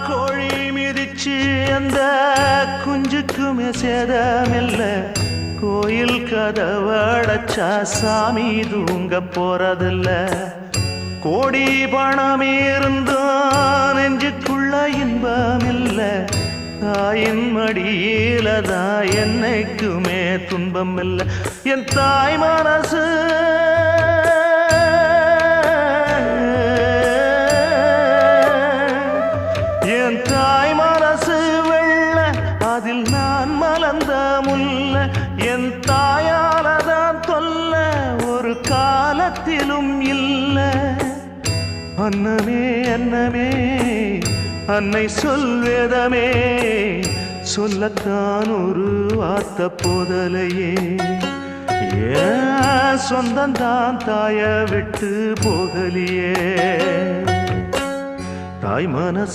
கோழி மிதிச்சு அந்த குஞ்சுக்குமே சேதமில்ல. கோயில் கதவடைச்சா சாமி தூங்க போறதில்ல. கோடி பணம் இருந்தும் நெஞ்சுக்குள்ள இன்பமில்ல. தாயின் மடியில தான் என்னைக்குமே துன்பம் இல்லை. என் தாய் மனசு என் தாய் மனசு வெள்ள, அதில் நான் மலர்ந்த முல்ல. என் தாயாலதான் தொல்ல ஒரு காலத்திலும் இல்லை. அன்னமே அன்னமே அன்னை சொல்வேதமே, சொல்லத்தான் ஒரு வார்த்தை போதலையே. ஏன் சொந்தந்தான் தாய விட்டு போகலியே. தாய் மனசு